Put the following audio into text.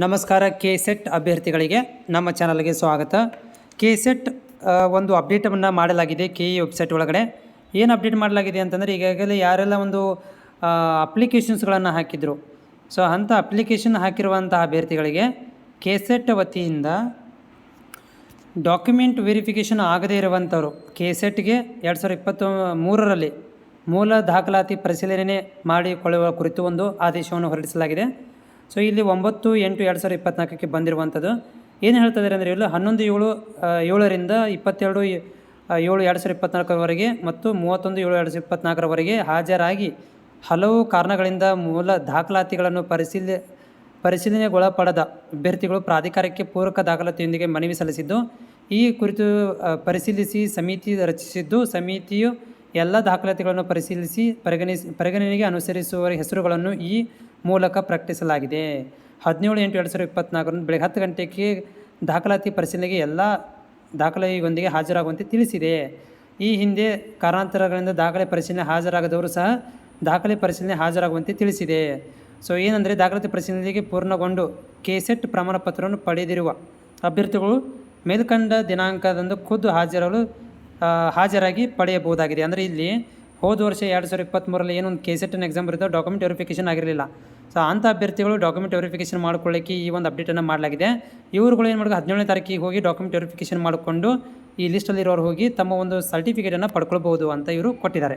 ನಮಸ್ಕಾರ. ಕೆಸೆಟ್ ಅಭ್ಯರ್ಥಿಗಳಿಗೆ ನಮ್ಮ ಚಾನಲ್ಗೆ ಸ್ವಾಗತ. ಕೆಸೆಟ್ ಒಂದು ಅಪ್ಡೇಟನ್ನು ಮಾಡಲಾಗಿದೆ ಕೆಇ ವೆಬ್ಸೈಟ್ ಒಳಗಡೆ. ಏನು ಅಪ್ಡೇಟ್ ಮಾಡಲಾಗಿದೆ ಅಂತಂದರೆ, ಈಗಾಗಲೇ ಯಾರೆಲ್ಲ ಒಂದು ಅಪ್ಲಿಕೇಶನ್ಸ್ಗಳನ್ನು ಹಾಕಿದರು, ಸೊ ಅಂಥ ಅಪ್ಲಿಕೇಶನ್ ಹಾಕಿರುವಂಥ ಅಭ್ಯರ್ಥಿಗಳಿಗೆ ಕೆಸೆಟ್ ವತಿಯಿಂದ ಡಾಕ್ಯುಮೆಂಟ್ ವೆರಿಫಿಕೇಷನ್ ಆಗದೇ ಇರುವಂಥವ್ರು ಕೆಸೆಟ್ಗೆ 2023ರಲ್ಲಿ ಮೂಲ ದಾಖಲಾತಿ ಪರಿಶೀಲನೆ ಮಾಡಿಕೊಳ್ಳುವ ಕುರಿತು ಒಂದು ಆದೇಶವನ್ನು ಹೊರಡಿಸಲಾಗಿದೆ. ಸೊ ಇಲ್ಲಿ 9/8/2024ಕ್ಕೆ ಬಂದಿರುವಂಥದ್ದು ಏನು ಹೇಳ್ತಿದ್ದಾರೆ ಅಂದರೆ, ಇಲ್ಲಿ 11/7 22/7/2024ವರೆಗೆ ಮತ್ತು 31/7/2024ವರೆಗೆ ಹಾಜರಾಗಿ ಹಲವು ಕಾರಣಗಳಿಂದ ಮೂಲ ದಾಖಲಾತಿಗಳನ್ನು ಪರಿಶೀಲನೆಗೊಳಪಡದ ಅಭ್ಯರ್ಥಿಗಳು ಪ್ರಾಧಿಕಾರಕ್ಕೆ ಪೂರಕ ದಾಖಲಾತಿಯೊಂದಿಗೆ ಮನವಿ ಸಲ್ಲಿಸಿದ್ದು, ಈ ಕುರಿತು ಪರಿಶೀಲಿಸಿ ಸಮಿತಿ ರಚಿಸಿದ್ದು, ಸಮಿತಿಯು ಎಲ್ಲ ದಾಖಲಾತಿಗಳನ್ನು ಪರಿಶೀಲಿಸಿ ಪರಿಗಣನೆಗೆ ಅನುಸರಿಸುವ ಹೆಸರುಗಳನ್ನು ಈ ಮೂಲಕ ಪ್ರಕಟಿಸಲಾಗಿದೆ. 17/8/2024 ಬೆಳಗ್ಗೆ 10 ಗಂಟೆಗೆ ದಾಖಲಾತಿ ಪರಿಶೀಲನೆಗೆ ಎಲ್ಲ ದಾಖಲೆಯೊಂದಿಗೆ ಹಾಜರಾಗುವಂತೆ ತಿಳಿಸಿದೆ. ಈ ಹಿಂದೆ ಕಾರಣಾಂತರಗಳಿಂದ ದಾಖಲೆ ಪರಿಶೀಲನೆ ಹಾಜರಾಗದವರು ಸಹ ದಾಖಲೆ ಪರಿಶೀಲನೆ ಹಾಜರಾಗುವಂತೆ ತಿಳಿಸಿದೆ. ಸೊ ಏನಂದರೆ, ದಾಖಲಾತಿ ಪರಿಶೀಲನೆಗೆ ಪೂರ್ಣಗೊಂಡು ಕೆಸೆಟ್ ಪ್ರಮಾಣ ಪತ್ರವನ್ನು ಪಡೆದಿರುವ ಅಭ್ಯರ್ಥಿಗಳು ಮೇಲ್ಕಂಡ ದಿನಾಂಕದಂದು ಖುದ್ದು ಹಾಜರಾಗಿ ಪಡೆಯಬಹುದಾಗಿದೆ. ಅಂದರೆ ಇಲ್ಲಿ ಹೋದ ವರ್ಷ 2023ರಲ್ಲಿ ಏನೊಂದು ಕೆಸೆಟ್ನ ಎಕ್ಸಾಮ್ ಬರೀತಾರೆ, ಡಾಕ್ಯುಮೆಂಟ್ ವೆರಿಫಿಕೇಷನ್ ಆಗಿರಲಿಲ್ಲ. ಸೊ ಅಂಥ ಅಭ್ಯರ್ಥಿಗಳು ಡಾಕ್ಯುಮೆಂಟ್ ವೆರಿಫಿಕೇಷನ್ ಮಾಡ್ಕೊಳ್ಳೋಕ್ಕೆ ಈ ಒಂದು ಅಪ್ಡೇಟನ್ನು ಮಾಡಲಾಗಿದೆ. ಇವ್ರುಗಳು ಏನು ಮಾಡಬೇಕು, 17ನೇ ತಾರೀಕಿಗೆ ಹೋಗಿ ಡಾಕ್ಯುಮೆಂಟ್ ವೆರಿಫಿಕೇಷನ್ ಮಾಡಿಕೊಂಡು ಈ ಲಿಸ್ಟಲ್ಲಿರೋರು ಹೋಗಿ ತಮ್ಮ ಒಂದು ಸರ್ಟಿಫಿಕೇಟನ್ನು ಪಡ್ಕೊಳ್ಬೋದು ಅಂತ ಇವರು ಕೊಟ್ಟಿದ್ದಾರೆ.